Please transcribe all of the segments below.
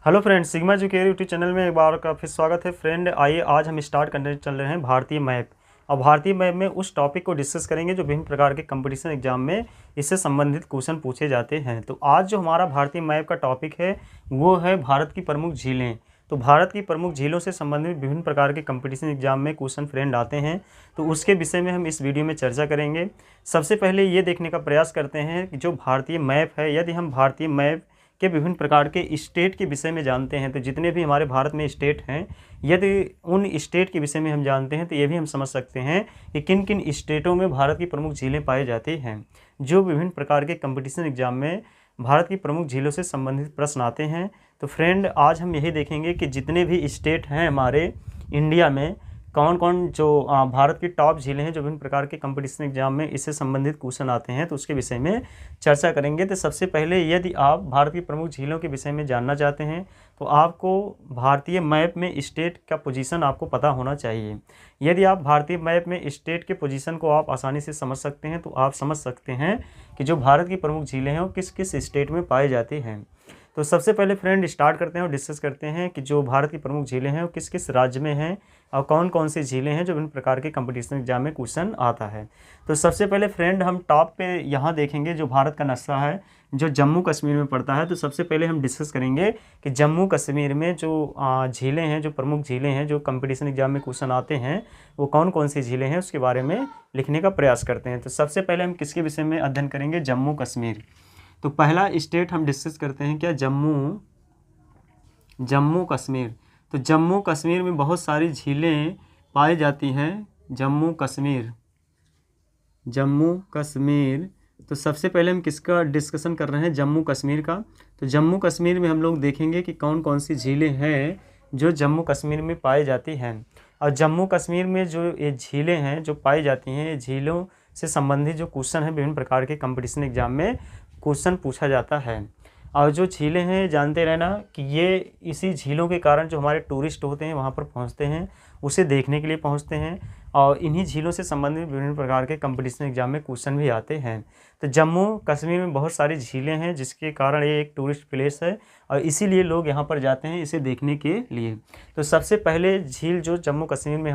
Hello friend, sigma educare YouTube channel में एक बार का फिर स्वागत है। फ्रेंड आइए आज हम स्टार्ट करने चल रहे हैं भारतीय मैप। और भारतीय मैप में उस टॉपिक को डिस्कस करेंगे जो विभिन्न प्रकार के कंपटीशन एग्जाम में इससे संबंधित क्वेश्चन पूछे जाते हैं। तो आज जो हमारा भारतीय मैप का टॉपिक है वो है भारत की प्रमुख झीलें। तो भारत की प्रमुख झीलों से संबंधित विभिन्न प्रकार के कंपटीशन एग्जाम में क्वेश्चन फ्रेंड आते हैं, तो उसके विषय में हम इस वीडियो में चर्चा करेंगे। सबसे पहले ये देखने का प्रयास करते हैं कि जो भारतीय मैप है, यदि हम भारतीय मैप के विभिन्न प्रकार के स्टेट के विषय में जानते हैं तो जितने भी हमारे भारत में स्टेट हैं, यदि उन स्टेट के विषय में हम जानते हैं तो ये भी हम समझ सकते हैं कि किन किन स्टेटों में भारत की प्रमुख झीलें पाई जाती हैं। जो विभिन्न प्रकार के कंपटीशन एग्जाम में भारत की प्रमुख झीलों से संबंधित प्रश्न आते हैं। तो फ्रेंड आज हम यही देखेंगे कि जितने भी स्टेट हैं हमारे इंडिया में, कौन कौन जो भारत की टॉप झीलें हैं जो विभिन्न प्रकार के कंपटीशन एग्जाम में इससे संबंधित क्वेश्चन आते हैं, तो उसके विषय में चर्चा करेंगे। तो सबसे पहले यदि आप भारत की प्रमुख झीलों के विषय में जानना चाहते हैं तो आपको भारतीय मैप में स्टेट का पोजीशन आपको पता होना चाहिए। यदि आप भारतीय मैप में स्टेट के पोजीशन को आप आसानी से समझ सकते हैं तो आप समझ सकते हैं कि जो भारत की प्रमुख झीलें हैं वो किस किस स्टेट में पाई जाती हैं। तो सबसे पहले फ्रेंड स्टार्ट करते हैं और डिस्कस करते हैं कि जो भारत की प्रमुख झीलें हैं वो किस किस राज्य में हैं और कौन कौन सी झीलें हैं जो विभिन्न प्रकार के कंपटीशन एग्जाम में क्वेश्चन आता है। तो सबसे पहले फ्रेंड हम टॉप पे यहाँ देखेंगे जो भारत का नक्शा है जो जम्मू कश्मीर में पड़ता है। तो सबसे पहले हम डिस्कस करेंगे कि जम्मू कश्मीर में जो झीलें हैं, जो प्रमुख झीलें हैं जो कंपटीशन एग्जाम में क्वेश्चन आते हैं वो कौन कौन सी झीलें हैं उसके बारे में लिखने का प्रयास करते हैं। तो सबसे पहले हम किसके विषय में अध्ययन करेंगे? जम्मू कश्मीर। तो पहला स्टेट हम डिस्कस करते हैं क्या? जम्मू कश्मीर। तो जम्मू कश्मीर में बहुत सारी झीलें पाई जाती हैं। जम्मू कश्मीर। तो सबसे पहले हम किसका डिस्कशन कर रहे हैं? जम्मू कश्मीर का। तो जम्मू कश्मीर में हम लोग देखेंगे कि कौन कौन सी झीलें हैं जो जम्मू कश्मीर में पाई जाती हैं। और जम्मू कश्मीर में जो ये झीलें हैं जो पाई जाती हैं, ये झीलों से संबंधित जो क्वेश्चन है विभिन्न प्रकार के कंपटीशन एग्जाम में क्वेश्चन पूछा जाता है। और जो झीलें हैं जानते रहना कि ये इसी झीलों के कारण जो हमारे टूरिस्ट होते हैं वहाँ पर पहुँचते हैं, उसे देखने के लिए पहुँचते हैं। और इन्हीं झीलों से संबंधित विभिन्न प्रकार के कंपटीशन एग्जाम में क्वेश्चन भी आते हैं। तो जम्मू कश्मीर में बहुत सारी झीलें हैं जिसके कारण ये एक टूरिस्ट प्लेस है और इसीलिए लोग यहाँ पर जाते हैं इसे देखने के लिए। तो सबसे पहले झील जो जम्मू कश्मीर में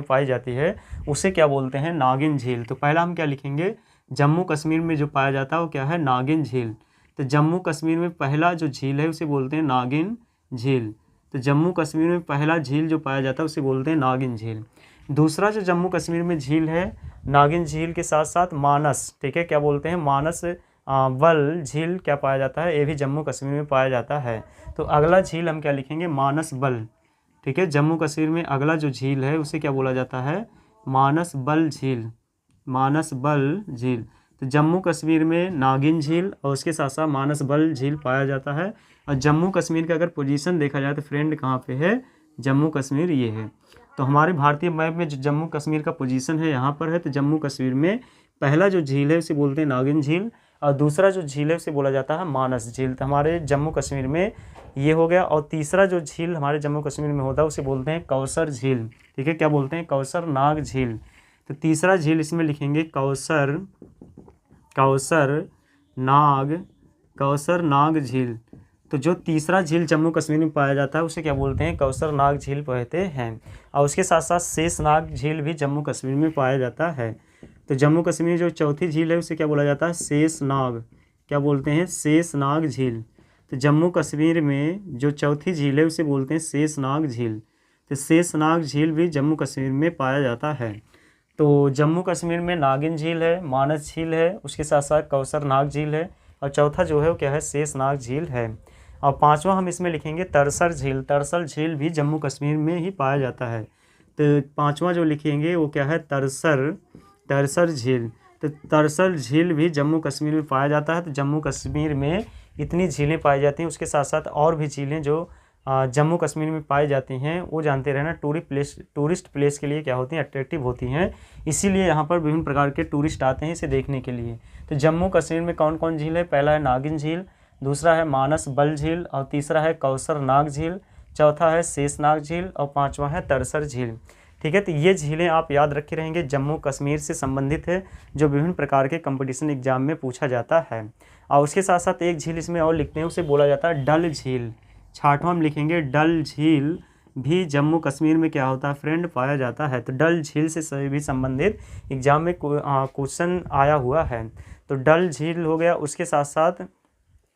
पाई जाती है उसे क्या बोलते हैं? नागिन झील। तो पहला हम क्या लिखेंगे? जम्मू कश्मीर में जो पाया जाता है वो क्या है? नागिन झील। तो जम्मू कश्मीर में पहला जो झील है उसे बोलते हैं नागिन झील। तो जम्मू कश्मीर में पहला झील जो पाया जाता है उसे बोलते हैं नागिन झील। दूसरा जो जम्मू कश्मीर में झील है, नागिन झील के साथ साथ मानस, ठीक है, क्या बोलते हैं? मानस बल झील क्या पाया जाता है? ये भी जम्मू कश्मीर में पाया जाता है। तो अगला झील हम क्या लिखेंगे? मानस बल। ठीक है, जम्मू कश्मीर में अगला जो झील है उसे क्या बोला जाता है? मानस बल झील। तो जम्मू कश्मीर में नागिन झील और उसके साथ साथ मानस बल झील पाया जाता है। और जम्मू कश्मीर का अगर पोजीशन देखा जाए तो फ्रेंड कहाँ पे है? जम्मू कश्मीर ये है। तो हमारे भारतीय मैप में जो जम्मू कश्मीर का पोजीशन है यहाँ पर है। तो जम्मू कश्मीर में पहला जो झील है उसे बोलते हैं नागिन झील और दूसरा जो झील है उसे बोला जाता है मानस झील। तो हमारे जम्मू कश्मीर में ये हो गया। और तीसरा जो झील हमारे जम्मू कश्मीर में होता है उसे बोलते हैं कौसर झील। ठीक है, क्या बोलते हैं? कौसर नाग झील। तो तीसरा झील इसमें लिखेंगे कौसर नाग झील। तो जो तीसरा झील जम्मू कश्मीर में पाया जाता है उसे क्या बोलते हैं? कौसर नाग झील कहते हैं। और उसके साथ साथ शेषनाग झील भी जम्मू कश्मीर में पाया जाता है। तो जम्मू कश्मीर जो चौथी झील है उसे क्या बोला जाता है? शेषनाग। क्या बोलते हैं? शेषनाग झील। तो जम्मू कश्मीर में जो चौथी झील है उसे बोलते हैं शेषनाग झील। तो शेषनाग झील भी जम्मू कश्मीर में पाया जाता है। तो जम्मू कश्मीर में नागिन झील है, मानस झील है, उसके साथ साथ कौसर नाग झील है और चौथा जो है वो क्या है? शेषनाग झील है। और पांचवा हम इसमें लिखेंगे तरसर झील। तरसर झील भी जम्मू कश्मीर में ही पाया जाता है। तो पांचवा जो लिखेंगे वो क्या है? तरसर झील। तो तरसर झील भी जम्मू कश्मीर में पाया जाता है। तो जम्मू कश्मीर में इतनी झीलें पाई जाती हैं, उसके साथ साथ और भी झीलें जो जम्मू कश्मीर में पाई जाती हैं वो जानते रहना टूरिस्ट प्लेस के लिए क्या होती हैं? अट्रैक्टिव होती हैं। इसीलिए यहाँ पर विभिन्न प्रकार के टूरिस्ट आते हैं इसे देखने के लिए। तो जम्मू कश्मीर में कौन कौन झील है? पहला है नागिन झील, दूसरा है मानस बल झील और तीसरा है कौसर नाग झील, चौथा है शेषनाग झील और पांचवा है तरसर झील। ठीक है, तो ये झीलें आप याद रखे रहेंगे, जम्मू कश्मीर से संबंधित है जो विभिन्न प्रकार के कंपटीशन एग्जाम में पूछा जाता है। और उसके साथ साथ एक झील इसमें और लिखते हैं, उसे बोला जाता है डल झील। 6वां हम लिखेंगे डल झील भी जम्मू कश्मीर में क्या होता है फ्रेंड, पाया जाता है। तो डल झील से भी संबंधित एग्जाम में क्वेश्चन आया हुआ है। तो डल झील हो गया, उसके साथ साथ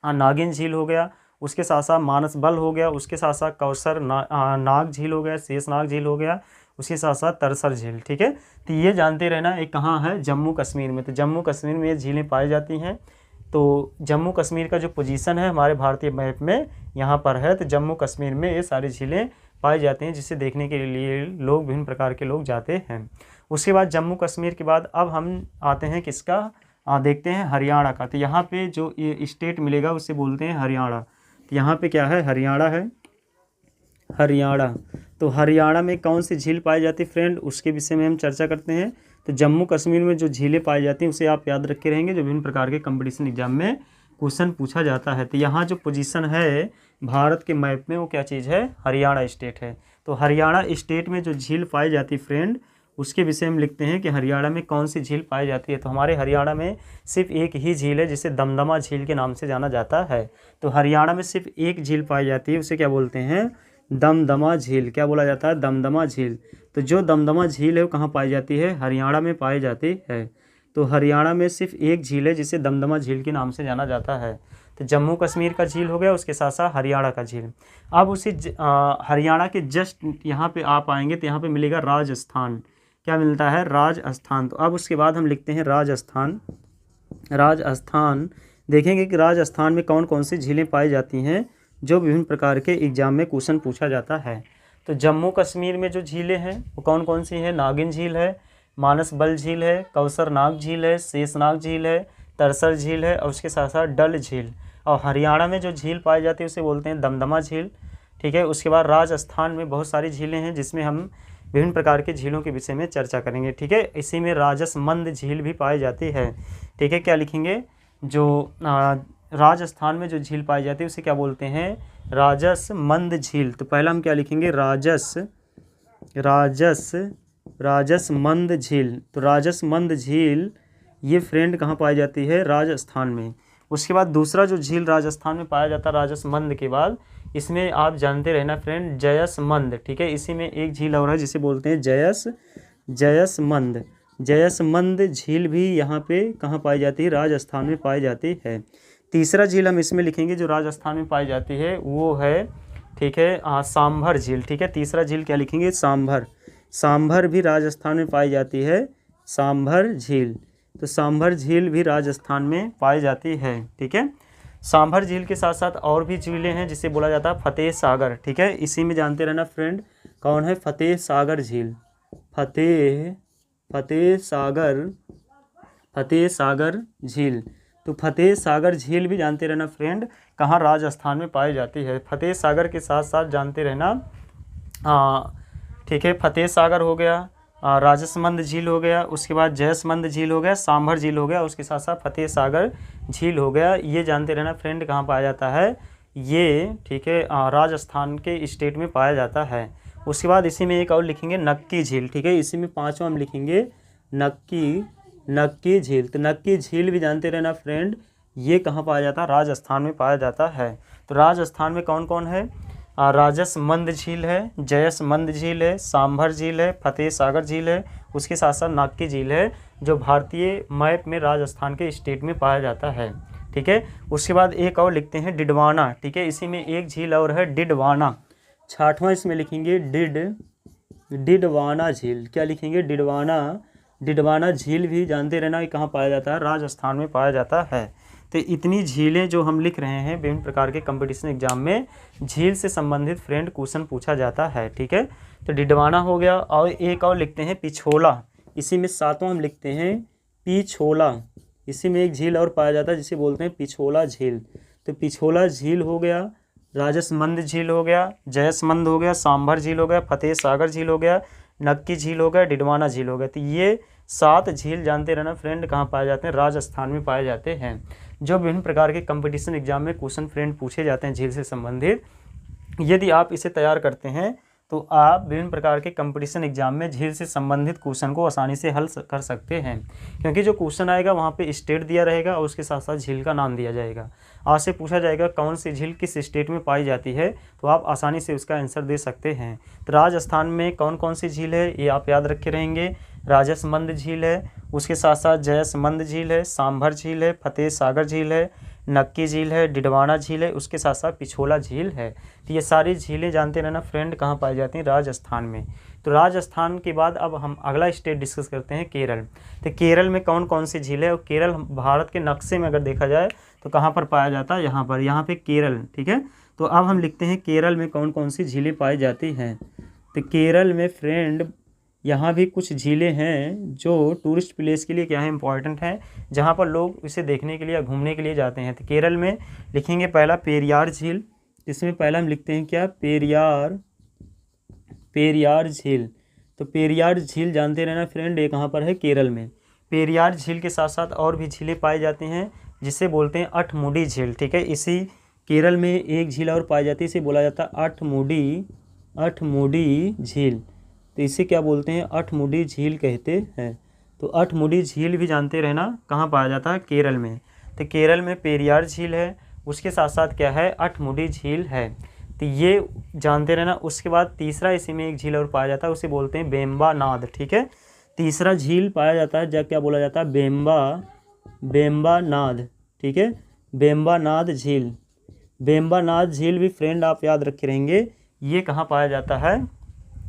नागिन झील हो गया, उसके साथ साथ मानस बल हो गया, उसके साथ साथ कौसर नाग झील हो गया, शेषनाग झील हो गया, उसके साथ साथ तरसर झील। ठीक है, तो ये जानते रहना ये कहाँ है, जम्मू कश्मीर में। तो जम्मू कश्मीर में ये झीलें पाई जाती हैं। तो जम्मू कश्मीर का जो पोजीशन है हमारे भारतीय मैप में यहाँ पर है। तो जम्मू कश्मीर में ये सारी झीलें पाई जाती हैं, जिसे देखने के लिए लोग विभिन्न प्रकार के लोग जाते हैं। उसके बाद जम्मू कश्मीर के बाद अब हम आते हैं किसका, देखते हैं हरियाणा का। तो यहाँ पे जो ये स्टेट मिलेगा उसे बोलते हैं हरियाणा। तो यहाँ पे क्या है, हरियाणा है, हरियाणा। तो हरियाणा में कौन सी झील पाई जाती है फ्रेंड, उसके विषय में हम चर्चा करते हैं। तो जम्मू कश्मीर में जो झीलें पाई जाती हैं उसे आप याद रखे रहेंगे, जो विभिन्न प्रकार के कंपटीशन एग्जाम में क्वेश्चन पूछा जाता है। तो यहाँ जो पोजीशन है भारत के मैप में वो क्या चीज़ है, हरियाणा स्टेट है। तो हरियाणा स्टेट में जो झील पाई जाती है फ्रेंड, उसके विषय में लिखते हैं कि हरियाणा में कौन सी झील पाई जाती है। तो हमारे हरियाणा में सिर्फ एक ही झील है जिसे दमदमा झील के नाम से जाना जाता है। तो हरियाणा में सिर्फ एक झील पाई जाती है, उसे क्या बोलते हैं, दमदमा झील। क्या बोला जाता है, दमदमा झील। तो जो दमदमा झील है वो कहाँ पाई जाती है, हरियाणा में पाई जाती है। तो हरियाणा में सिर्फ एक झील है जिसे दमदमा झील के नाम से जाना जाता है। तो जम्मू कश्मीर का झील हो गया, उसके साथ साथ हरियाणा का झील। अब उसी हरियाणा के जस्ट यहाँ पे आप आएंगे तो यहाँ पे मिलेगा राजस्थान। क्या मिलता है, राजस्थान। तो अब उसके बाद हम लिखते हैं राजस्थान। राजस्थान देखेंगे कि राजस्थान में कौन कौन सी झीलें पाई जाती हैं, जो विभिन्न प्रकार के एग्जाम में क्वेश्चन पूछा जाता है। तो जम्मू कश्मीर में जो झीलें हैं वो कौन कौन सी हैं, नागिन झील है, मानस बल झील है, कौसर नाग झील है, शेषनाग झील है, तरसर झील है, और उसके साथ साथ डल झील। और हरियाणा में जो झील पाई जाती है उसे बोलते हैं दमदमा झील। ठीक है, उसके बाद राजस्थान में बहुत सारी झीलें हैं जिसमें हम विभिन्न प्रकार के झीलों के विषय में चर्चा करेंगे। ठीक है, इसी में राजसमंद झील भी पाई जाती है। ठीक है, क्या लिखेंगे, जो राजस्थान में जो झील पाई जाती है उसे क्या बोलते हैं, राजसमंद झील। तो पहला हम क्या लिखेंगे, राजसमंद झील। तो राजसमंद झील ये फ्रेंड कहाँ पाई जाती है, राजस्थान में। उसके बाद दूसरा जो झील राजस्थान में पाया जाता है राजसमंद के बाद, इसमें आप जानते रहना फ्रेंड जयसमंद। ठीक है, इसी में एक झील और है जिसे बोलते हैं जयसमंद। जयसमंद झील भी यहाँ पे कहाँ पाई जाती है, राजस्थान में पाई जाती है। तीसरा झील हम इसमें लिखेंगे जो राजस्थान में पाई जाती है वो है, ठीक है, सांभर झील। ठीक है, तीसरा झील क्या लिखेंगे, सांभर। सांभर भी राजस्थान में पाई जाती है, सांभर झील। तो सांभर झील भी राजस्थान में पाई जाती है। ठीक है, सांभर झील के साथ साथ और भी झीलें हैं जिसे बोला जाता है फतेह सागर। ठीक है, इसी में जानते रहना फ्रेंड कौन है, फतेह सागर झील। फतेह सागर झील। तो फतेह सागर झील भी जानते रहना फ्रेंड कहाँ, राजस्थान में पाई जाती है। फतेह सागर के साथ साथ जानते रहना, ठीक है, फतेह सागर हो गया, राजसमंद झील हो गया, उसके बाद जयसमंद झील हो गया, सांभर झील हो गया, उसके साथ साथ फतेह सागर झील हो गया। ये जानते रहना फ्रेंड कहाँ पाया जाता है, ये ठीक है राजस्थान के स्टेट में पाया जाता है। उसके बाद इसी में एक और लिखेंगे नक्की झील। ठीक है, इसी में पांचवा हम लिखेंगे नक्की झील। तो नक्की झील भी जानते रहना फ्रेंड ये कहाँ पाया जाता है, राजस्थान में पाया जाता है। तो राजस्थान में कौन कौन है, राजसमंद झील है, जयसमंद झील है, सांभर झील है, फतेह सागर झील है, उसके साथ साथ नक्की झील है, जो भारतीय मैप में राजस्थान के स्टेट में पाया जाता है। ठीक है, उसके बाद एक और लिखते हैं डिडवाना। ठीक है, इसी में एक झील और है डिडवाना। 6वां इसमें लिखेंगे डिडवाना झील। क्या लिखेंगे, डिडवाना झील भी जानते रहना कि कहाँ पाया जाता है, राजस्थान में पाया जाता है। तो इतनी झीलें जो हम लिख रहे हैं विभिन्न प्रकार के कंपटीशन एग्जाम में झील से संबंधित फ्रेंड क्वेश्चन पूछा जाता है। ठीक है, तो डिडवाना हो गया, और एक और लिखते हैं पिछोला। इसी में 7वां हम लिखते हैं पिछोला। इसी में एक झील और पाया जाता है जिसे बोलते हैं पिछोला झील। तो पिछोला झील हो गया, राजसमंद झील हो गया, जयसमंद हो गया, सांभर झील हो गया, फतेह सागर झील हो गया, नक्की झील हो गया, डिडवाना झील हो गया। तो ये 7 झील जानते रहना फ्रेंड कहाँ पाए जाते हैं, राजस्थान में पाए जाते हैं। जो विभिन्न प्रकार के कंपटीशन एग्जाम में क्वेश्चन फ्रेंड पूछे जाते हैं झील से संबंधित, यदि आप इसे तैयार करते हैं तो आप विभिन्न प्रकार के कंपटीशन एग्जाम में झील से संबंधित क्वेश्चन को आसानी से हल कर सकते हैं, क्योंकि जो क्वेश्चन आएगा वहाँ पे स्टेट दिया रहेगा और उसके साथ साथ झील का नाम दिया जाएगा। आपसे पूछा जाएगा कौन सी झील किस स्टेट में पाई जाती है, तो आप आसानी से उसका आंसर दे सकते हैं। तो राजस्थान में कौन कौन सी झील है ये आप याद रखे रहेंगे। राजसमंद झील है, उसके साथ साथ जयसमंद झील है, सांभर झील है, फतेह सागर झील है, नक्की झील है, डिडवाना झील है, उसके साथ साथ पिछोला झील है। तो ये सारी झीलें जानते रहना फ्रेंड कहाँ पाई जाती हैं, राजस्थान में। तो राजस्थान के बाद अब हम अगला स्टेट डिस्कस करते हैं केरल। तो केरल में कौन कौन सी झील है, और केरल भारत के नक्शे में अगर देखा जाए तो कहाँ पर पाया जाता है, यहाँ पे केरल। ठीक है, तो अब हम लिखते हैं केरल में कौन कौन सी झीलें पाई जाती हैं। तो केरल में फ्रेंड यहाँ भी कुछ झीलें हैं जो टूरिस्ट प्लेस के लिए क्या है, इंपॉर्टेंट हैं, जहाँ पर लोग इसे देखने के लिए या घूमने के लिए जाते हैं। तो केरल में लिखेंगे पहला पेरियार झील। इसमें पहला हम लिखते हैं क्या, पेरियार झील। तो पेरियार झील जानते रहना फ्रेंड, ये कहाँ पर है, केरल में। पेरियार झील के साथ साथ और भी झीलें पाई जाती हैं जिसे बोलते हैं अठमुडी झील। ठीक है, इसी केरल में एक झील और पाई जाती है, इसे बोला जाता है अठमुडी झील। तो इसे क्या बोलते हैं, अठमुडी झील कहते हैं। तो अठमुडी झील भी जानते रहना कहाँ पाया जाता है, केरल में। तो केरल में पेरियार झील है, उसके साथ साथ क्या है, अठमुडी झील है। तो ये जानते रहना। उसके बाद तीसरा इसी में एक झील और पाया जाता है, उसे बोलते हैं बेम्बानाद। ठीक है, तीसरा झील पाया जाता है जब क्या बोला जाता है, बेम्बानाद। ठीक है, बेम्बानाद झील। बेम्बानाद झील भी फ्रेंड आप याद रखे रहेंगे, ये कहाँ पाया जाता है,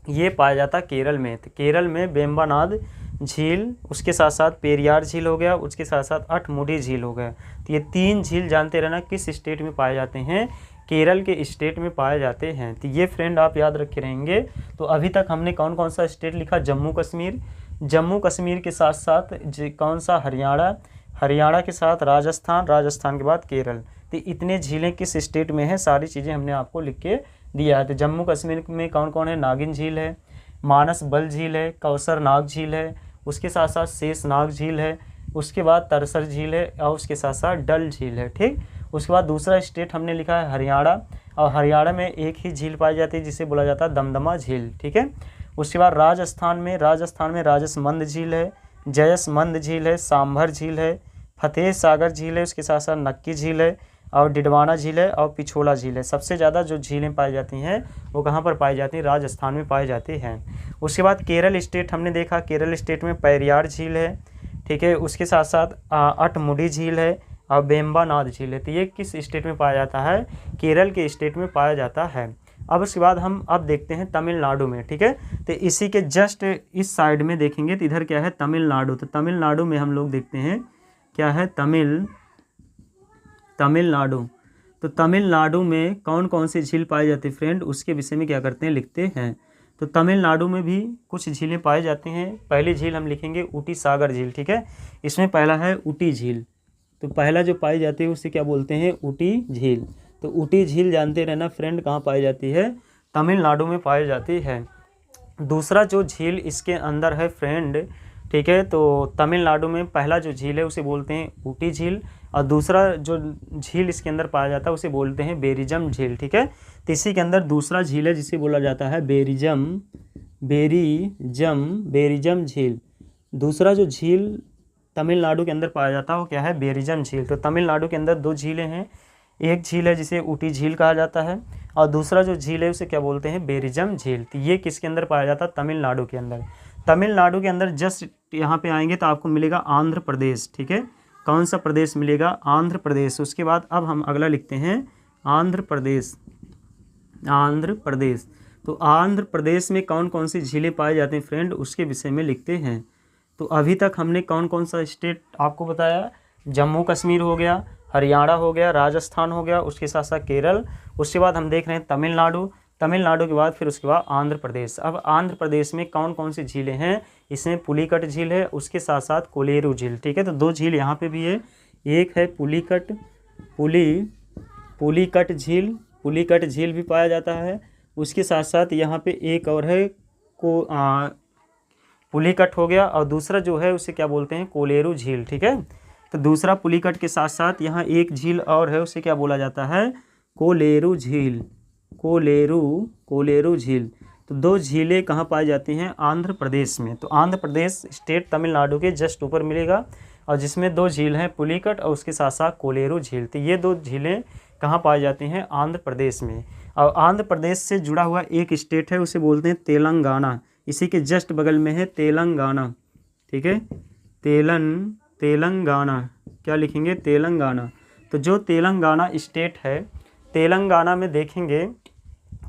ये पाया जाता है केरल में। तो केरल में बेम्बानाद झील, उसके साथ साथ पेरियार झील हो गया, उसके साथ साथ अठमुडी झील हो गया। तो ये तीन झील जानते रहना किस स्टेट में पाए जाते हैं, केरल के स्टेट में पाए जाते हैं। तो ये फ्रेंड आप याद रखे रहेंगे। तो अभी तक हमने कौन कौन सा स्टेट लिखा, जम्मू कश्मीर, जम्मू कश्मीर के साथ साथ कौन सा, हरियाणा, हरियाणा के साथ राजस्थान, राजस्थान के बाद केरल। तो इतने झीलें किस स्टेट में हैं, सारी चीज़ें हमने आपको लिख के दिया है। तो जम्मू कश्मीर में कौन कौन है, नागिन झील है, मानस बल झील है, कौसर नाग झील है, उसके साथ साथ शेष नाग झील है, उसके बाद तरसर झील है, और उसके साथ साथ डल झील है। ठीक, उसके बाद दूसरा स्टेट हमने लिखा है हरियाणा, और हरियाणा में एक ही झील पाई जाती है जिसे बोला जाता है दमदमा झील। ठीक है, उसके बाद राजस्थान में राजसमंद झील है, जयसमंद झील है, सांभर झील है, फतेह सागर झील है, उसके साथ साथ नक्की झील है, और डिडवाना झील है, और पिछोला झील है। सबसे ज़्यादा जो झीलें पाई जाती हैं वो कहाँ पर पाई जाती हैं, राजस्थान में पाई जाती हैं। उसके बाद केरल स्टेट हमने देखा, केरल स्टेट में पेरियार झील है। ठीक है, उसके साथ साथ अठमुडी झील है और बेम्बानाद झील है। तो ये किस स्टेट में पाया जाता है, केरल के स्टेट में पाया जाता है। अब उसके बाद हम अब देखते हैं तमिलनाडु में। ठीक है, तो इसी के जस्ट इस साइड में देखेंगे तो इधर क्या है, तमिलनाडु। तो तमिलनाडु में हम लोग देखते हैं क्या है, तमिलनाडु। तो तमिलनाडु में कौन कौन सी झील पाई जाती है फ्रेंड, उसके विषय में क्या करते हैं, लिखते हैं। तो तमिलनाडु में भी कुछ झीलें पाई जाती हैं। पहली झील हम लिखेंगे ऊटी सागर झील। ठीक है, इसमें पहला है ऊटी झील। तो पहला जो पाई जाती है उसे क्या बोलते हैं, ऊटी झील। तो ऊटी झील जानते रहना फ्रेंड कहाँ पाई जाती है, तमिलनाडु में पाई जाती है। दूसरा जो झील इसके अंदर है फ्रेंड, ठीक है, तो तमिलनाडु में पहला जो झील है उसे बोलते हैं ऊटी झील, और दूसरा जो झील इसके अंदर पाया जाता है उसे बोलते हैं बेरिजम झील। ठीक है, तो इसी के अंदर दूसरा झील है जिसे बोला जाता है बेरिजम झील। दूसरा जो झील तमिलनाडु के अंदर पाया जाता है वो क्या है, बेरिजम झील। तो तमिलनाडु के अंदर दो झीलें हैं, एक झील है जिसे ऊटी झील कहा जाता है, और दूसरा जो झील है उसे क्या बोलते हैं, बेरिजम झील। तो ये किसके अंदर पाया जाता है, तमिलनाडु के अंदर। तमिलनाडु के अंदर जस्ट यहाँ पे आएंगे तो आपको मिलेगा आंध्र प्रदेश। ठीक है, कौन सा प्रदेश मिलेगा, आंध्र प्रदेश। उसके बाद अब हम अगला लिखते हैं आंध्र प्रदेश। तो आंध्र प्रदेश में कौन कौन सी झीलें पाई जाती हैं फ्रेंड, उसके विषय में लिखते हैं। तो अभी तक हमने कौन कौन सा स्टेट आपको बताया, जम्मू कश्मीर हो गया, हरियाणा हो गया, राजस्थान हो गया, उसके साथ साथ केरल। उसके बाद हम देख रहे हैं तमिलनाडु के बाद फिर उसके बाद आंध्र प्रदेश। अब आंध्र प्रदेश में कौन कौन सी झीलें हैं, इसमें पुलिकट झील है, उसके साथ साथ कोलेरू झील। ठीक है, तो दो झील यहाँ पे भी है, एक है पुलिकट झील भी पाया जाता है। उसके साथ साथ यहाँ पे एक और है पुलिकट हो गया, और दूसरा जो है उसे क्या बोलते हैं, कोलेरू झील। ठीक है, तो दूसरा पुलिकट के साथ साथ यहाँ एक झील और है, उसे क्या बोला जाता है, कोलेरू झील। तो 2 झीलें कहाँ पाई जाती हैं? आंध्र प्रदेश में। तो आंध्र प्रदेश स्टेट तमिलनाडु के जस्ट ऊपर मिलेगा, और जिसमें 2 झील हैं, पुलिकट और उसके साथ साथ कोलेरू झील। तो ये 2 झीलें कहाँ पाई जाती हैं? आंध्र प्रदेश में। और आंध्र प्रदेश से जुड़ा हुआ एक स्टेट है, उसे बोलते हैं तेलंगाना। इसी के जस्ट बगल में है तेलंगाना, ठीक है, तेलंगाना। क्या लिखेंगे? तेलंगाना। तो जो तेलंगाना स्टेट है, तेलंगाना में देखेंगे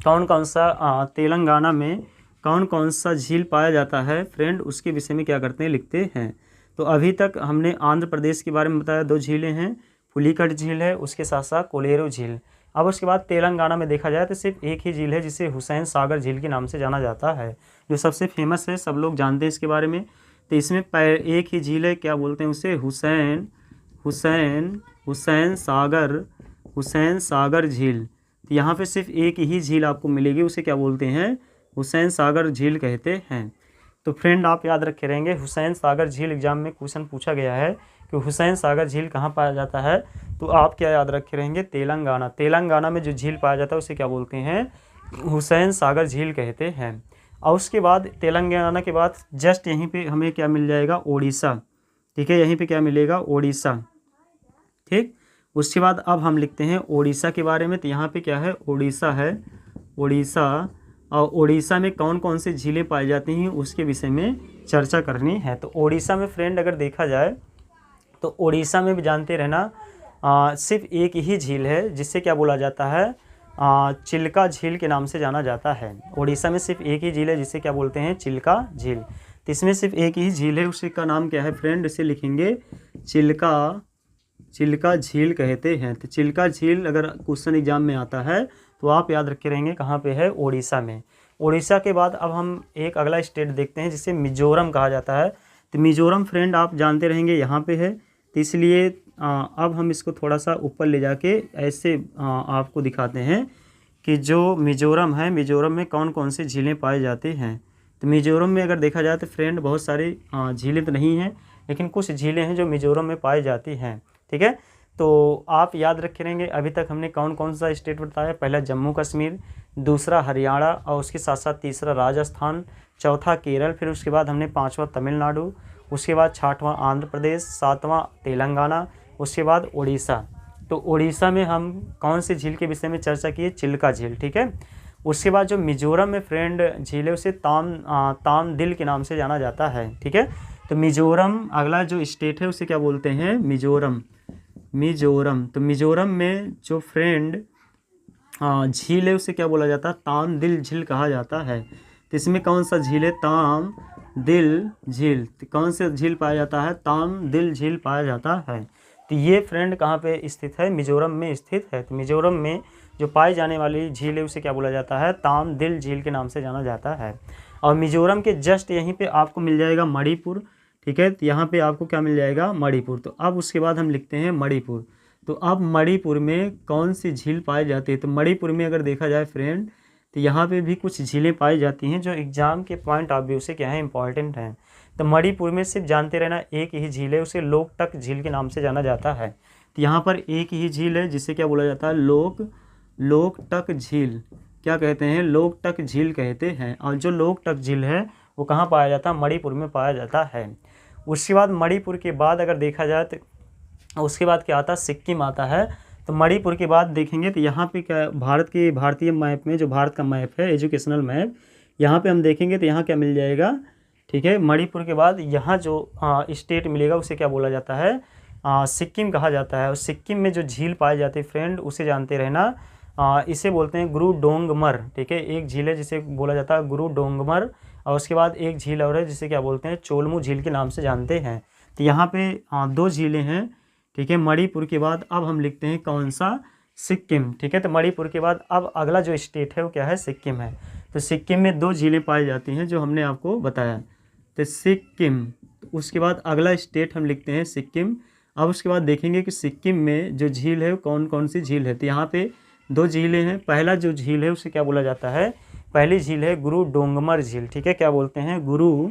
कौन कौन सा तेलंगाना में कौन कौन सा झील पाया जाता है फ्रेंड, उसके विषय में क्या करते हैं? लिखते हैं। तो अभी तक हमने आंध्र प्रदेश के बारे में बताया, 2 झीलें हैं, पुलिकट झील है, उसके साथ साथ कोलेरू झील। अब उसके बाद तेलंगाना में देखा जाए तो सिर्फ एक ही झील है जिसे हुसैन सागर झील के नाम से जाना जाता है, जो सबसे फेमस है, सब लोग जानते हैं इसके बारे में। तो इसमें एक ही झील है, क्या बोलते हैं उसे? हुसैन सागर झील। तो यहाँ पे सिर्फ एक ही झील आपको मिलेगी, उसे क्या बोलते हैं? हुसैन सागर झील कहते हैं। तो फ्रेंड आप याद रखे रहेंगे, हुसैन सागर झील एग्जाम में क्वेश्चन पूछा गया है कि हुसैन सागर झील कहाँ पाया जाता है, तो आप क्या याद रखे रहेंगे? तेलंगाना। तेलंगाना में जो झील पाया जाता है उसे क्या बोलते हैं? हुसैन सागर झील कहते हैं। और उसके बाद तेलंगाना के बाद जस्ट यहीं पे हमें क्या मिल जाएगा? उड़ीसा, ठीक है, यहीं पे क्या मिलेगा? उड़ीसा, ठीक। उसके बाद अब हम लिखते हैं उड़ीसा के बारे में। तो यहाँ पे क्या है? उड़ीसा है, उड़ीसा। और उड़ीसा में कौन कौन सी झीलें पाई जाती हैं उसके विषय में चर्चा करनी है। तो उड़ीसा में फ्रेंड अगर देखा जाए तो उड़ीसा में भी जानते रहना सिर्फ एक ही झील है जिससे क्या बोला जाता है? चिल्का झील के नाम से जाना जाता है। उड़ीसा में सिर्फ एक ही झील है जिसे क्या बोलते हैं? चिल्का झील। तो इसमें सिर्फ एक ही झील है, उसी का नाम क्या है फ्रेंड? इसे लिखेंगे चिल्का झील कहते हैं। तो चिल्का झील अगर क्वेश्चन एग्जाम में आता है तो आप याद रखे रहेंगे कहाँ पे है? उड़ीसा में। उड़ीसा के बाद अब हम एक अगला स्टेट देखते हैं जिसे मिजोरम कहा जाता है। तो मिजोरम फ्रेंड आप जानते रहेंगे यहाँ पे है, तो इसलिए अब हम इसको थोड़ा सा ऊपर ले जाके ऐसे आपको दिखाते हैं कि जो मिजोरम है, मिजोरम में कौन कौन सी झीलें पाई जाती हैं। तो मिजोरम में अगर देखा जाए तो फ्रेंड बहुत सारी झीलें तो नहीं हैं, लेकिन कुछ झीलें हैं जो मिजोरम में पाई जाती हैं, ठीक है। तो आप याद रखे रहेंगे अभी तक हमने कौन कौन सा स्टेट बताया? पहला जम्मू कश्मीर, दूसरा हरियाणा, और उसके साथ साथ तीसरा राजस्थान, चौथा केरल, फिर उसके बाद हमने 5वां तमिलनाडु, उसके बाद 6वां आंध्र प्रदेश, 7वां तेलंगाना, उसके बाद उड़ीसा। तो उड़ीसा में हम कौन सी झील के विषय में चर्चा की? चिल्का झील, ठीक है। उसके बाद जो मिजोरम में फ्रेंड झील है उसे ताम दिल के नाम से जाना जाता है, ठीक है। तो मिजोरम अगला जो स्टेट है उसे क्या बोलते हैं? मिजोरम। तो मिजोरम में जो फ्रेंड झील है उसे क्या बोला जाता है? ताम दिल झील कहा जाता है। तो इसमें कौन सा झील है? ताम दिल झील। तो कौन से झील पाया जाता है? ताम दिल झील पाया जाता है। तो ये फ्रेंड कहाँ पे स्थित है? मिजोरम में स्थित है। तो मिजोरम में जो पाई जाने वाली झील है उसे क्या बोला जाता है? ताम दिल झील के नाम से जाना जाता है। और मिजोरम के जस्ट यहीं पे आपको मिल जाएगा मणिपुर, ठीक है। तो यहाँ पे आपको क्या मिल जाएगा? मणिपुर। तो अब उसके बाद हम लिखते हैं मणिपुर। तो अब मणिपुर में कौन सी झील पाई जाती है? तो मणिपुर में अगर देखा जाए फ्रेंड तो यहाँ पे भी कुछ झीलें पाई जाती हैं जो एग्जाम के पॉइंट ऑफ व्यू से क्या है? इंपॉर्टेंट हैं। तो मणिपुर में सिर्फ जानते रहना एक ही झील है, उसे लोकटक झील के नाम से जाना जाता है। तो यहाँ पर एक ही झील है जिसे क्या बोला जाता है? लोकटक झील। क्या कहते हैं? लोकटक झील कहते हैं। और जो लोकटक झील है वो कहाँ पाया जाता है? मणिपुर में पाया जाता है। उसके बाद मणिपुर के बाद अगर देखा जाए तो उसके बाद क्या आता है? सिक्किम आता है। तो मणिपुर के बाद देखेंगे तो यहाँ पे क्या भारतीय मैप में, जो भारत का मैप है एजुकेशनल मैप, यहाँ पे हम देखेंगे तो यहाँ क्या मिल जाएगा? ठीक है, मणिपुर के बाद यहाँ जो स्टेट मिलेगा उसे क्या बोला जाता है? सिक्किम कहा जाता है। और सिक्किम में जो झील पाई जाती है फ्रेंड उसे जानते रहना, इसे बोलते हैं गुरु डोंगमर, ठीक है। एक झील है जिसे बोला जाता है गुरु डोंगमर, और उसके बाद एक झील और है जिसे क्या बोलते हैं? चोलमू झील के नाम से जानते हैं। तो यहाँ पे 2 झीलें हैं, ठीक है। मणिपुर के बाद अब हम लिखते हैं कौन सा? सिक्किम, ठीक है। तो मणिपुर के बाद अब अगला जो स्टेट है वो क्या है? सिक्किम है। तो सिक्किम में 2 झीलें पाई जाती हैं जो हमने आपको बताया, तो सिक्किम। उसके बाद अगला स्टेट हम लिखते हैं सिक्किम। अब उसके बाद देखेंगे कि सिक्किम में जो झील है कौन कौन सी झील है। तो यहाँ पे 2 झीलें हैं। पहला जो झील है उसे क्या बोला जाता है? पहली झील है गुरु डोंगमर झील, ठीक है। क्या बोलते हैं? गुरु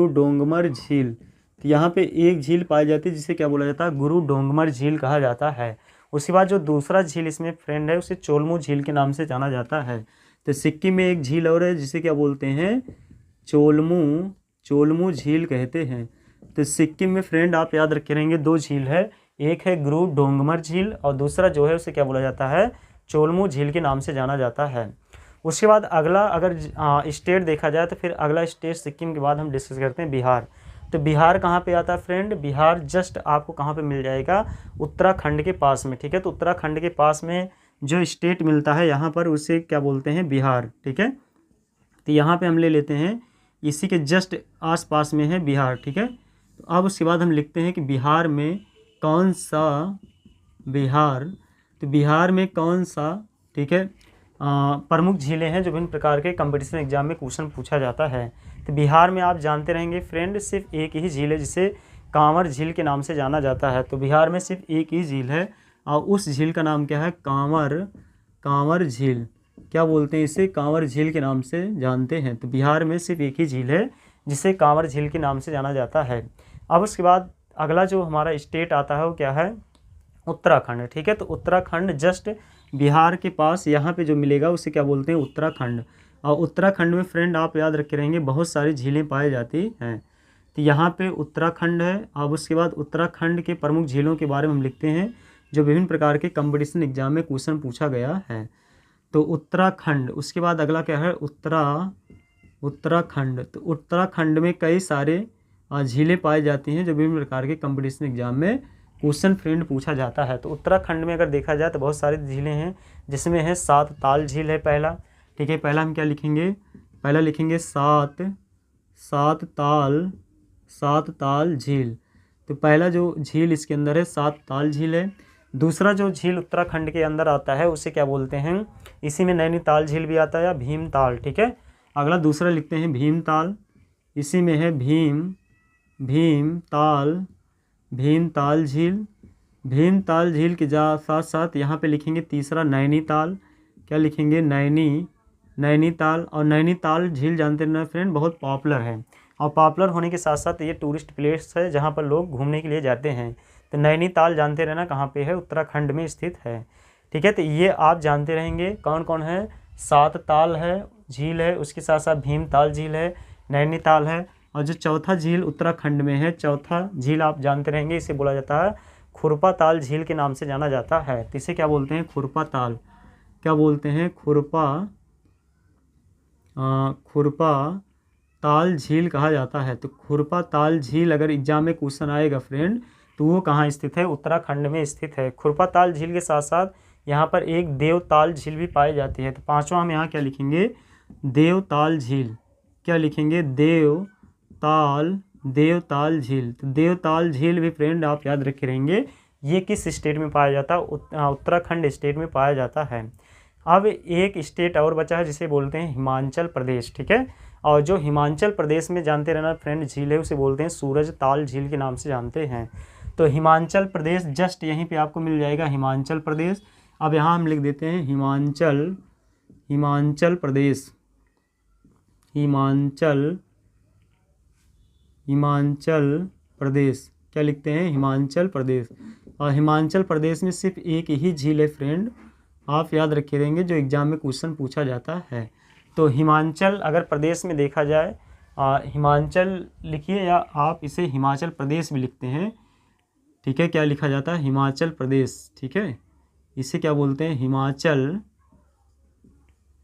डोंगमर झील। तो यहाँ पे एक झील पाई जाती है जिसे क्या बोला जाता है? गुरु डोंगमर झील कहा जाता है। उसके बाद जो दूसरा झील इसमें फ्रेंड है उसे चोलमू झील के नाम से जाना जाता है। तो सिक्किम में एक झील और है जिसे क्या बोलते हैं, चोलमू झील कहते हैं। तो सिक्किम में फ्रेंड आप याद रखे रहेंगे 2 झील है, एक है गुरु डोंगमर झील और दूसरा जो है उसे क्या बोला जाता है, चोलमू झील के नाम से जाना जाता है। उसके बाद अगला अगर स्टेट देखा जाए तो फिर अगला स्टेट सिक्किम के बाद हम डिस्कस करते हैं बिहार। तो बिहार कहाँ पे आता है फ्रेंड, बिहार जस्ट आपको कहाँ पे मिल जाएगा, उत्तराखंड के पास में, ठीक है। तो उत्तराखंड के पास में जो स्टेट मिलता है यहाँ पर उसे क्या बोलते हैं, बिहार, ठीक है। तो यहाँ पे हम ले लेते हैं इसी के जस्ट आसपास में है बिहार, ठीक है। तो अब उसके बाद हम लिखते हैं कि बिहार में कौन सा, तो बिहार में कौन सा, ठीक है, प्रमुख झीलें हैं जो विभिन्न प्रकार के कंपटीशन एग्जाम में क्वेश्चन पूछा जाता है। तो बिहार में आप जानते रहेंगे फ्रेंड सिर्फ एक ही झील है जिसे कांवर झील के नाम से जाना जाता है। तो बिहार में सिर्फ एक ही झील है और उस झील का नाम क्या है, कांवर झील, क्या बोलते हैं इसे, कांवर झील के नाम से जानते हैं। तो बिहार में सिर्फ एक ही झील है जिसे कांवर झील के नाम से जाना जाता है। अब उसके बाद अगला जो हमारा स्टेट आता है वो क्या है, उत्तराखंड, ठीक है। तो उत्तराखंड जस्ट बिहार के पास यहाँ पे जो मिलेगा उसे क्या बोलते हैं, उत्तराखंड। और उत्तराखंड में फ्रेंड आप याद रखे रहेंगे बहुत सारी झीलें पाई जाती हैं। तो यहाँ पे उत्तराखंड है। अब उसके बाद उत्तराखंड के प्रमुख झीलों के बारे में हम लिखते हैं जो विभिन्न प्रकार के कंपटीशन एग्जाम में क्वेश्चन पूछा गया है। तो उत्तराखंड, उसके बाद अगला क्या है, उत्तराखंड। तो उत्तराखंड में कई सारे झीलें पाई जाती हैं जो विभिन्न प्रकार के कंपटीशन एग्जाम में क्वेश्चन फ्रेंड पूछा जाता है। तो उत्तराखंड में अगर देखा जाए तो बहुत सारी झीलें हैं जिसमें है 7 ताल झील है पहला, ठीक है। पहला हम क्या लिखेंगे, पहला लिखेंगे 7 ताल झील। तो पहला जो झील इसके अंदर है 7 ताल झील है। दूसरा जो झील उत्तराखंड के अंदर आता है उसे क्या बोलते हैं, इसी में नैनीताल झील भी आता है या भीमताल, ठीक है। अगला दूसरा लिखते हैं भीमताल, इसी में है भीमताल झील। भीमताल झील के साथ साथ यहाँ पे लिखेंगे तीसरा नैनीताल, क्या लिखेंगे, नैनीताल। और नैनीताल झील जानते हैं ना फ्रेंड बहुत पॉपुलर है और पॉपुलर होने के साथ साथ ये टूरिस्ट प्लेस है जहाँ पर लोग घूमने के लिए जाते हैं। तो नैनीताल जानते रहना कहाँ पे है, उत्तराखंड में स्थित है, ठीक है। तो ये आप जानते रहेंगे कौन कौन है, 7 ताल है झील है, उसके साथ साथ भीमताल झील है, नैनीताल है, और जो चौथा झील उत्तराखंड में है, चौथा झील आप जानते रहेंगे इसे बोला जाता है खुरपा ताल झील के नाम से जाना जाता है। तो इसे क्या बोलते हैं, खुरपा ताल, क्या बोलते हैं, खुरपा ताल झील कहा जाता है। तो खुरपा ताल झील अगर एग्जाम में क्वेश्चन आएगा फ्रेंड तो वो कहाँ स्थित है, उत्तराखंड में स्थित है। खुरपा ताल झील के साथ साथ यहाँ पर एक देवताल झील भी पाई जाती है। तो पांचवा हम यहाँ क्या लिखेंगे, देवताल झील, क्या लिखेंगे, देवताल झील। तो देवताल झील भी फ्रेंड आप याद रखे रहेंगे ये किस स्टेट में पाया जाता है, उत्तराखंड स्टेट में पाया जाता है। अब एक स्टेट और बचा है जिसे बोलते हैं हिमाचल प्रदेश, ठीक है। और जो हिमाचल प्रदेश में जानते रहना फ्रेंड झील है उसे बोलते हैं सूरज ताल झील के नाम से जानते हैं। तो हिमाचल प्रदेश जस्ट यहीं पे आपको मिल जाएगा हिमाचल प्रदेश। अब यहाँ हम लिख देते हैं हिमाचल प्रदेश, क्या लिखते हैं, हिमाचल प्रदेश। और हिमाचल प्रदेश में सिर्फ एक ही झील है फ्रेंड, आप याद रखे रहेंगे जो एग्जाम में क्वेश्चन पूछा जाता है। तो हिमाचल अगर प्रदेश में देखा जाए, हिमाचल लिखिए या आप इसे हिमाचल प्रदेश भी लिखते हैं, ठीक है। क्या लिखा जाता है, हिमाचल प्रदेश, ठीक है। इसे क्या बोलते हैं,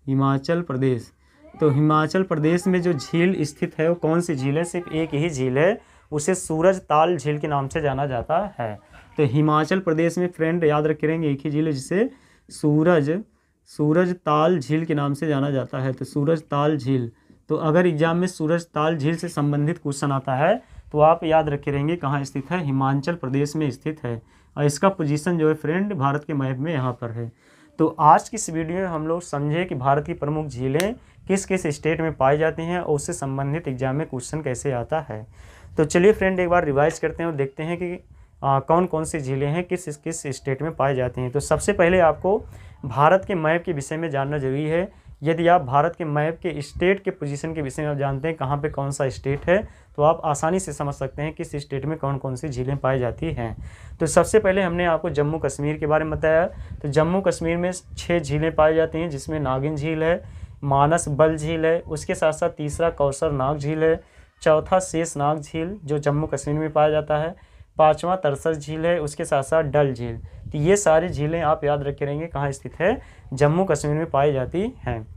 हिमाचल प्रदेश। तो हिमाचल प्रदेश में जो झील स्थित है वो कौन सी झील है, सिर्फ एक ही झील है, उसे सूरज ताल झील के नाम से जाना जाता है। तो हिमाचल प्रदेश में फ्रेंड याद रखे रहेंगे एक ही झील है जिसे सूरज ताल झील के नाम से जाना जाता है। तो सूरज ताल झील, तो अगर एग्जाम में सूरज ताल झील से संबंधित क्वेश्चन आता है तो आप याद रखे रहेंगे कहाँ स्थित है, हिमाचल प्रदेश में स्थित है। और इसका पोजीशन जो है फ्रेंड भारत के मैप में यहाँ पर है। तो आज की इस वीडियो में हम लोग समझे कि भारत की प्रमुख झीलें किस किस स्टेट में पाई जाती हैं और उससे संबंधित एग्जाम में क्वेश्चन कैसे आता है। तो चलिए फ्रेंड एक बार रिवाइज करते हैं और देखते हैं कि कौन कौन सी झीलें हैं किस किस स्टेट में पाई जाती हैं। तो सबसे पहले आपको भारत के मैप के विषय में जानना जरूरी है यदि आप भारत के मैप के स्टेट के पोजीशन के विषय में आप जानते हैं कहाँ पे कौन सा स्टेट है, तो आप आसानी से समझ सकते हैं किस स्टेट में कौन कौन सी झीलें पाई जाती हैं। तो सबसे पहले हमने आपको जम्मू कश्मीर के बारे में बताया। तो जम्मू कश्मीर में 6 झीलें पाई जाती हैं, जिसमें नागिन झील है, मानस बल झील है, उसके साथ साथ तीसरा कौसर नाग झील है, चौथा शेषनाग झील जो जम्मू कश्मीर में पाया जाता है, पाँचवा तरसर झील है, उसके साथ साथ डल झील। तो ये सारी झीलें आप याद रखे रहेंगे कहाँ स्थित है, जम्मू कश्मीर में पाई जाती हैं।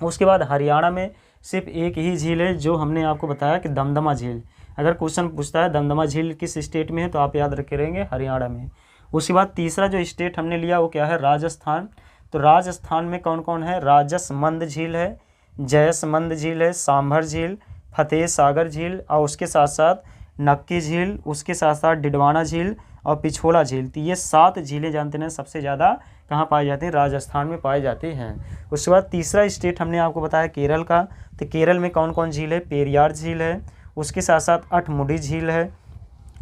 उसके बाद हरियाणा में सिर्फ एक ही झील है जो हमने आपको बताया कि दमदमा झील। अगर क्वेश्चन पूछता है दमदमा झील किस स्टेट में है तो आप याद रखे रहेंगे हरियाणा में। उसके बाद तीसरा जो स्टेट हमने लिया वो क्या है, राजस्थान। तो राजस्थान में कौन कौन है, राजसमंद झील है, जयसमंद झील है, सांभर झील, फतेह सागर झील और उसके साथ साथ नक्की झील, उसके साथ साथ डिडवाना झील और पिछोला झील। तो ये 7 झीलें जानते हैं सबसे ज़्यादा कहाँ पाई जाती हैं, राजस्थान में पाई जाती हैं। उसके बाद तीसरा स्टेट हमने आपको बताया केरल का। तो केरल में कौन कौन झील है, पेरियार झील है, उसके साथ साथ अठमुडी झील है।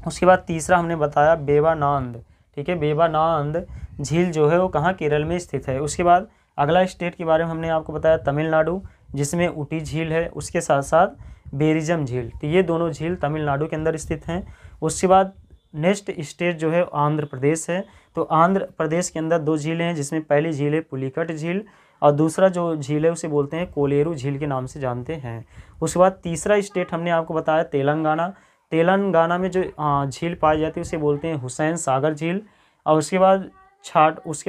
उसके बाद तीसरा हमने बताया बेवानांद, ठीक है, बेवानांद झील जो है वो कहाँ, केरल में स्थित है। उसके बाद अगला स्टेट के बारे में हमने आपको बताया तमिलनाडु, जिसमें ऊटी झील है, उसके साथ साथ बेरिजम झील। तो ये दोनों झील तमिलनाडु के अंदर स्थित हैं। उसके बाद नेक्स्ट स्टेट जो है आंध्र प्रदेश है। तो आंध्र प्रदेश के अंदर 2 झीलें हैं, जिसमें पहली झील है पुलिकट झील और दूसरा जो झील है उसे बोलते हैं कोलेरू झील के नाम से जानते हैं। उसके बाद तीसरा स्टेट हमने आपको बताया तेलंगाना। तेलंगाना में जो झील पाई जाती है उसे बोलते हैं हुसैन सागर झील। और उसके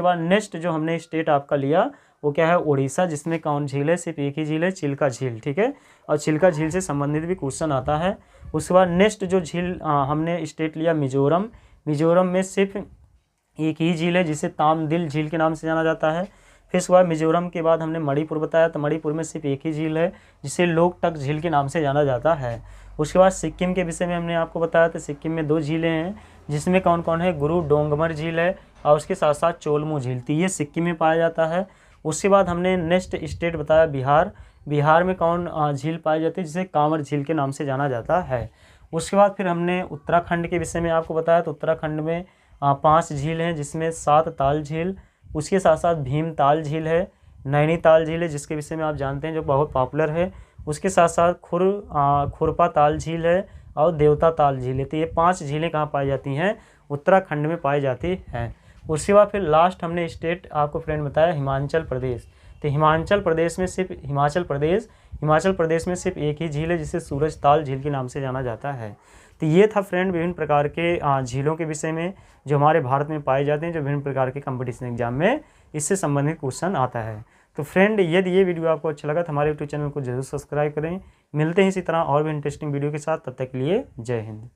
बाद नेक्स्ट जो हमने स्टेट आपका लिया वो क्या है, उड़ीसा, जिसमें कौन झील है, सिर्फ एक ही झील है, चिल्का झील, ठीक है। और चिल्का झील से संबंधित भी क्वेश्चन आता है। उसके बाद नेक्स्ट जो झील हमने स्टेट लिया मिजोरम। मिजोरम में सिर्फ एक ही झील है जिसे तामदिल झील के नाम से जाना जाता है। फिर उसके बाद मिजोरम के बाद हमने मणिपुर बताया। तो मणिपुर में सिर्फ एक ही झील है जिसे लोकटक झील के नाम से जाना जाता है। उसके बाद सिक्किम के विषय में हमने आपको बताया। तो सिक्किम में 2 झीलें हैं, जिसमें कौन कौन है, गुरु डोंगमर झील है और उसके साथ साथ चोलमू झील। तो ये सिक्किम में पाया जाता है। उसके बाद हमने नेक्स्ट स्टेट बताया बिहार। बिहार में कौन झील पाई जाती है, जिसे कांवर झील के नाम से जाना जाता है। उसके बाद फिर हमने उत्तराखंड के विषय में आपको बताया। तो उत्तराखंड में 5 झील हैं, जिसमें 7 ताल झील, उसके साथ साथ भीमताल झील है, नैनीताल झील है जिसके विषय में आप जानते हैं जो बहुत पॉपुलर है, उसके साथ साथ खुरपा ताल झील है और देवता ताल झील है। तो ये 5 झीलें कहाँ पाई जाती हैं, उत्तराखंड में पाई जाती हैं। उसके बाद फिर लास्ट हमने स्टेट आपको फ्रेंड बताया हिमाचल प्रदेश। तो हिमाचल प्रदेश में सिर्फ एक ही झील है जिसे सूरजताल झील के नाम से जाना जाता है। तो ये था फ्रेंड विभिन्न प्रकार के झीलों के विषय में जो हमारे भारत में पाए जाते हैं, जो विभिन्न प्रकार के कंपटीशन एग्जाम में इससे संबंधित क्वेश्चन आता है। तो फ्रेंड यदि ये वीडियो आपको अच्छा लगा तो हमारे यूट्यूब चैनल को जरूर सब्सक्राइब करें। मिलते हैं इसी तरह और भी इंटरेस्टिंग वीडियो के साथ, तब तक के लिए जय हिंद।